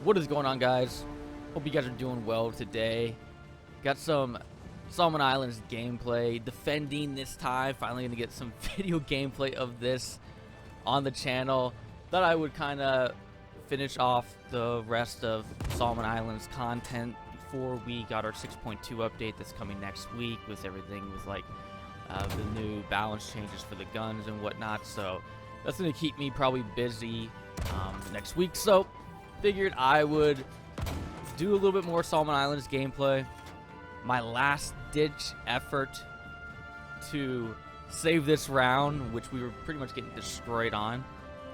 What is going on, guys? Hope you guys are doing well today. Got some Solomon Islands gameplay, defending this time. Finally gonna get some video gameplay of this on the channel. Thought I would kind of finish off the rest of Solomon Islands content before we got our 6.2 update that's coming next week, with everything with like the new balance changes for the guns and whatnot. So that's gonna keep me probably busy next week. So figured I would do a little bit more Solomon Islands gameplay. My last ditch effort to save this round, which we were pretty much getting destroyed on.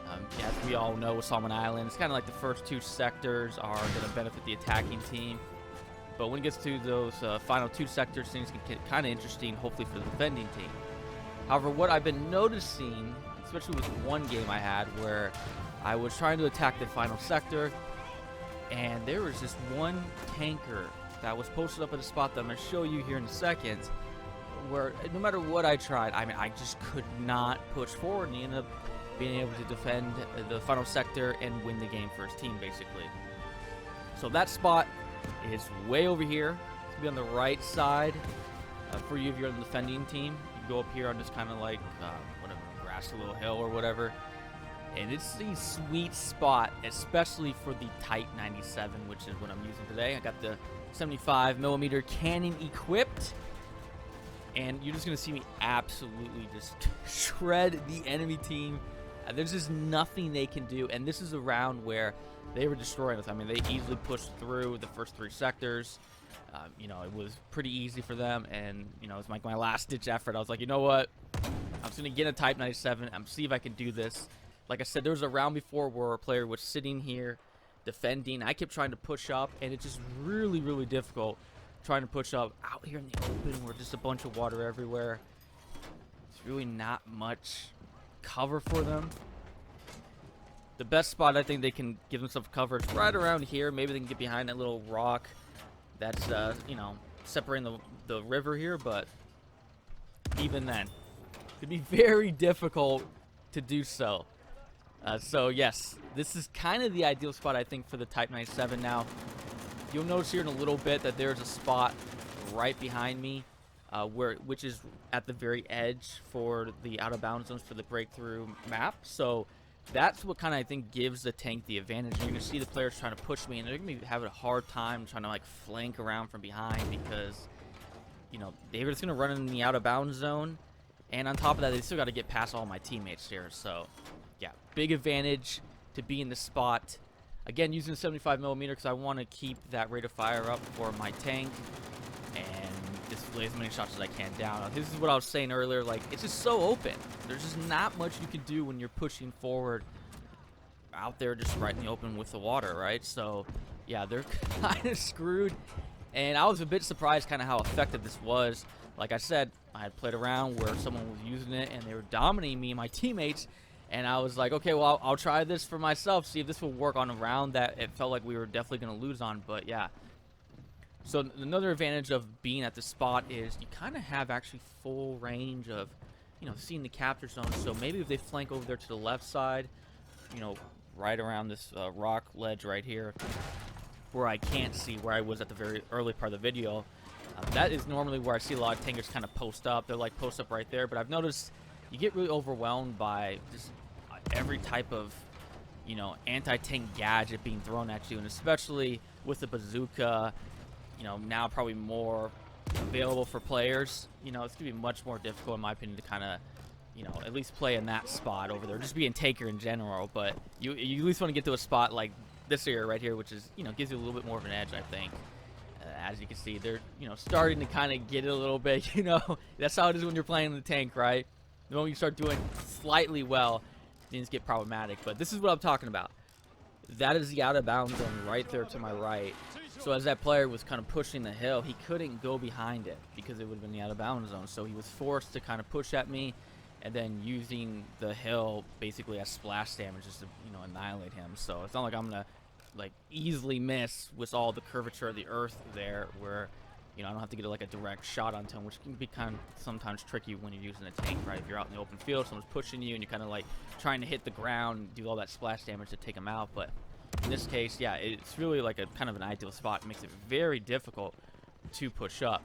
As we all know with Solomon Islands, kind of like the first two sectors are going to benefit the attacking team. But when it gets to those final two sectors, things can get kind of interesting, hopefully for the defending team. However, what I've been noticing, especially with one game I had where I was trying to attack the final sector, and there was just one tanker that was posted up at a spot that I'm going to show you here in a second, where no matter what I tried, I mean, I just could not push forward, and he ended up being able to defend the final sector and win the game for his team, basically. So that spot is way over here. It's going to be on the right side. For you, if you're on the defending team, you go up here on this kind of like, whatever, grassy little hill or whatever. And it's a sweet spot, especially for the Type 97, which is what I'm using today. I got the 75mm cannon equipped, and you're just going to see me absolutely just shred the enemy team. There's just nothing they can do, and this is a round where they were destroying us. I mean, they easily pushed through the first three sectors. You know, it was pretty easy for them, and, you know, it's like my last-ditch effort. I was like, you know what? I'm just going to get a Type 97 and see if I can do this. Like I said, there was a round before where a player was sitting here defending. I kept trying to push up, and it's just really, really difficult trying to push up out here in the open where just a bunch of water everywhere. It's really not much cover for them. The best spot I think they can give themselves cover is right around here. Maybe they can get behind that little rock that's, you know, separating the river here, but even then, it'd be very difficult to do so. So yes, this is kind of the ideal spot, I think, for the Type 97. Now, you'll notice here in a little bit that there's a spot right behind me, which is at the very edge for the out of bounds zones for the breakthrough map. So that's what kind of, I think, gives the tank the advantage. You're gonna see the players trying to push me, and they're gonna be having a hard time trying to like flank around from behind, because, you know, they're just gonna run in the out of bounds zone, and on top of that, they still got to get past all my teammates here. So yeah, big advantage to be in the spot. Again, using 75mm because I want to keep that rate of fire up for my tank and display as many shots as I can down. This is what I was saying earlier, like, it's just so open. There's just not much you can do when you're pushing forward out there just right in the open with the water, right? So yeah, they're kind of screwed, and I was a bit surprised kind of how effective this was. Like I said, I had played around where someone was using it and they were dominating me and my teammates, and I was like, okay, well, I'll try this for myself, see if this will work on a round that it felt like we were definitely going to lose on. But yeah. So another advantage of being at the spot is you kind of have actually full range of, you know, seeing the capture zone. So maybe if they flank over there to the left side, you know, right around this rock ledge right here, where I can't see where I was at the very early part of the video, that is normally where I see a lot of tankers kind of post up. They're like post up right there, but I've noticed you get really overwhelmed by just every type of, you know, anti-tank gadget being thrown at you, and especially with the bazooka, you know, now probably more available for players. You know, it's gonna be much more difficult, in my opinion, to kind of, you know, at least play in that spot over there, just being tanker in general. But you at least want to get to a spot like this area right here, which is, you know, gives you a little bit more of an edge, I think. As you can see, they're, you know, starting to kind of get it a little bit. You know, that's how it is when you're playing the tank, right? The moment you start doing slightly well, things get problematic. But this is what I'm talking about. That is the out of bounds zone right there to my right. So as that player was kind of pushing the hill, he couldn't go behind it because it would have been the out of bounds zone. So he was forced to kind of push at me, and then using the hill basically as splash damage just to, you know, annihilate him. So it's not like I'm gonna like easily miss with all the curvature of the earth there, where, you know, I don't have to get like a direct shot onto him, which can be kind of sometimes tricky when you're using a tank, right? If you're out in the open field, someone's pushing you, and you're kind of like trying to hit the ground, do all that splash damage to take him out. But in this case, yeah, it's really like a kind of an ideal spot. It makes it very difficult to push up.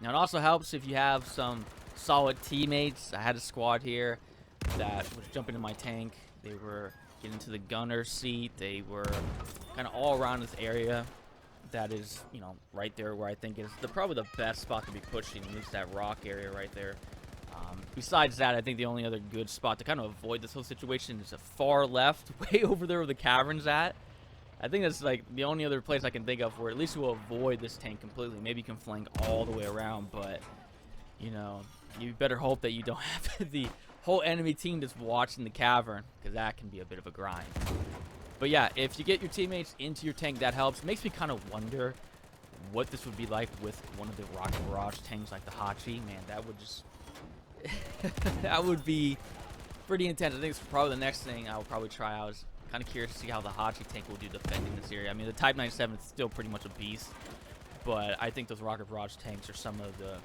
Now, it also helps if you have some solid teammates. I had a squad here that was jumping in my tank. They were getting to the gunner seat. They were kind of all around this area that is, you know, right there where I think is probably the best spot to be pushing, at least that rock area right there. Besides that, I think the only other good spot to kind of avoid this whole situation is the far left, way over there where the cavern's at. I think that's like the only other place I can think of where at least we'll avoid this tank completely. Maybe you can flank all the way around, but, you know, you better hope that you don't have the whole enemy team just watching the cavern, because that can be a bit of a grind. But yeah, if you get your teammates into your tank, that helps. It makes me kind of wonder what this would be like with one of the rocket barrage tanks like the Hachi. Man, that would just... that would be pretty intense. I think it's probably the next thing I'll probably try out. I was kind of curious to see how the Hachi tank will do defending this area. I mean, the Type 97 is still pretty much a beast, but I think those rocket barrage tanks are some of the,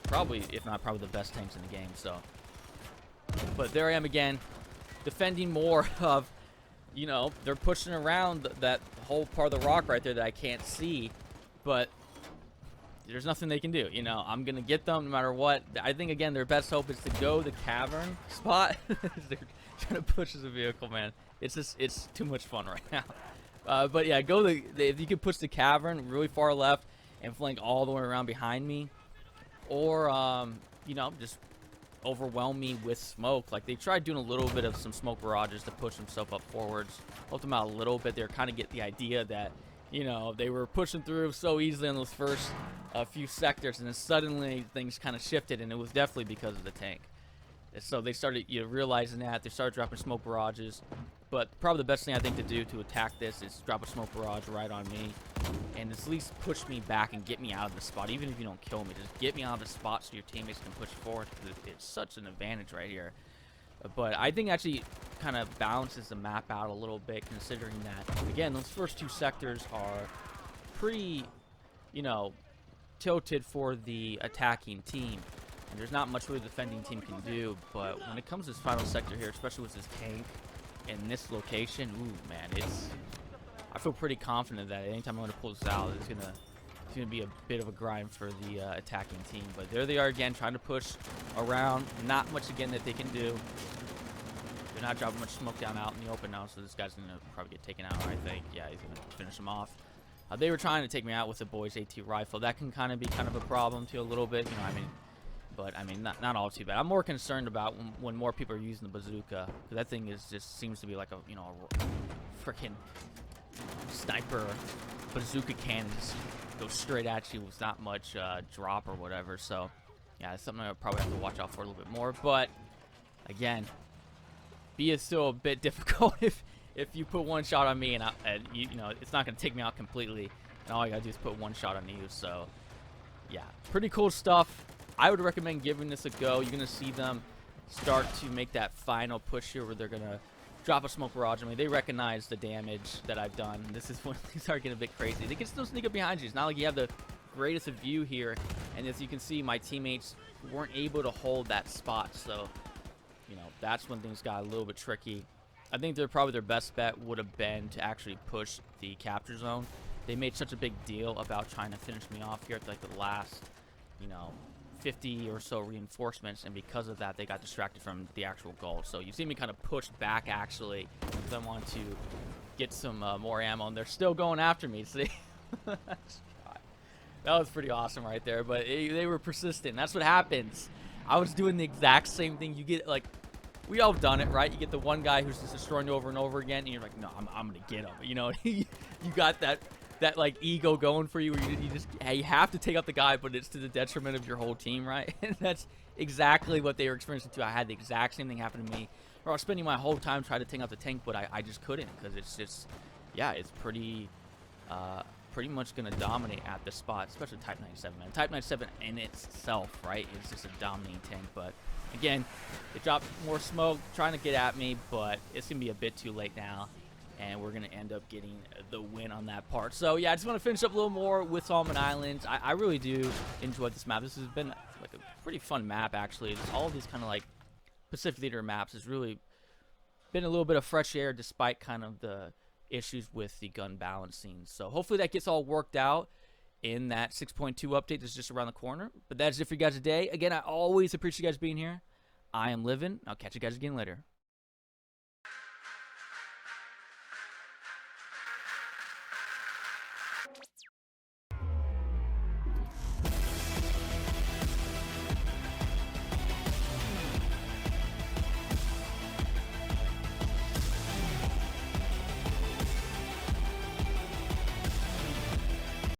probably, if not probably the best tanks in the game. So, but there I am again, defending more of, you know, they're pushing around that whole part of the rock right there that I can't see, but there's nothing they can do. You know, I'm going to get them no matter what. I think, again, their best hope is to go the cavern spot. They're trying to push as a vehicle, man. It's just, it's too much fun right now. But yeah, go if you could push the cavern really far left and flank all the way around behind me, or, you know, just overwhelm me with smoke. Like, they tried doing a little bit of some smoke barrages to push themselves up forwards. Helped them out a little bit. They're kind of get the idea that, you know, they were pushing through so easily in those first few sectors, and then suddenly things kind of shifted, and it was definitely because of the tank. And so they started, you know, realizing that. They started dropping smoke barrages. But probably the best thing I think to do to attack this is drop a smoke barrage right on me, and at least push me back and get me out of the spot. Even if you don't kill me, just get me out of the spot so your teammates can push forward, because it's such an advantage right here. But I think actually kind of balances the map out a little bit, considering that, again, those first two sectors are pretty, you know, tilted for the attacking team. And there's not much really the defending team can do. But when it comes to this final sector here, especially with this tank in this location, ooh, man, I feel pretty confident that anytime I'm going to pull this out, it's going to be a bit of a grind for the attacking team. But there they are again, trying to push around. Not much again that they can do. They're not dropping much smoke down out in the open now, so this guy's going to probably get taken out, I think. Yeah, he's going to finish him off. They were trying to take me out with the boys AT rifle. That can kind of be kind of a problem too, a little bit, you know. I mean, but I mean, not all too bad. I'm more concerned about when more people are using the bazooka, because that thing is just seems to be like a, you know, a freaking sniper bazooka cannon, just goes straight at you with not much drop or whatever. So yeah, it's something I probably have to watch out for a little bit more. But again, B is still a bit difficult if you put one shot on me, and you know, it's not going to take me out completely, and all you got to do is put one shot on you. So yeah, pretty cool stuff. I would recommend giving this a go. You're going to see them start to make that final push here where they're going to drop a smoke barrage. I mean, they recognize the damage that I've done. This is when things start getting a bit crazy. They can still sneak up behind you. It's not like you have the greatest of view here. And as you can see, my teammates weren't able to hold that spot. So, you know, that's when things got a little bit tricky. I think probably their best bet would have been to actually push the capture zone. They made such a big deal about trying to finish me off here at like the last, you know, 50 or so reinforcements, and because of that they got distracted from the actual goal. So you see me kind of push back actually, because I want to get some more ammo, and they're still going after me. See, that was pretty awesome right there. But they were persistent. That's what happens. I was doing the exact same thing. You get, like, we all done it, right? You get the one guy who's just destroying you over and over again, and you're like, no, I'm gonna get him, you know. You got that like ego going for you, where you just, hey, you have to take out the guy, but it's to the detriment of your whole team, right? And that's exactly what they were experiencing too. I had the exact same thing happen to me, where I was spending my whole time trying to take out the tank, but I just couldn't, because it's just, yeah, it's pretty much gonna dominate at this spot, especially Type 97, man. Type 97 in itself, right, is just a dominating tank. But again, they dropped more smoke trying to get at me, but it's gonna be a bit too late now, and we're going to end up getting the win on that part. So, yeah, I just want to finish up a little more with Solomon Islands. I really do enjoy this map. This has been, like, a pretty fun map, actually. It's all of these kind of, like, Pacific Theater maps has really been a little bit of fresh air, despite kind of the issues with the gun balancing. So hopefully that gets all worked out in that 6.2 update that's just around the corner. But that's it for you guys today. Again, I always appreciate you guys being here. I am Livin. I'll catch you guys again later.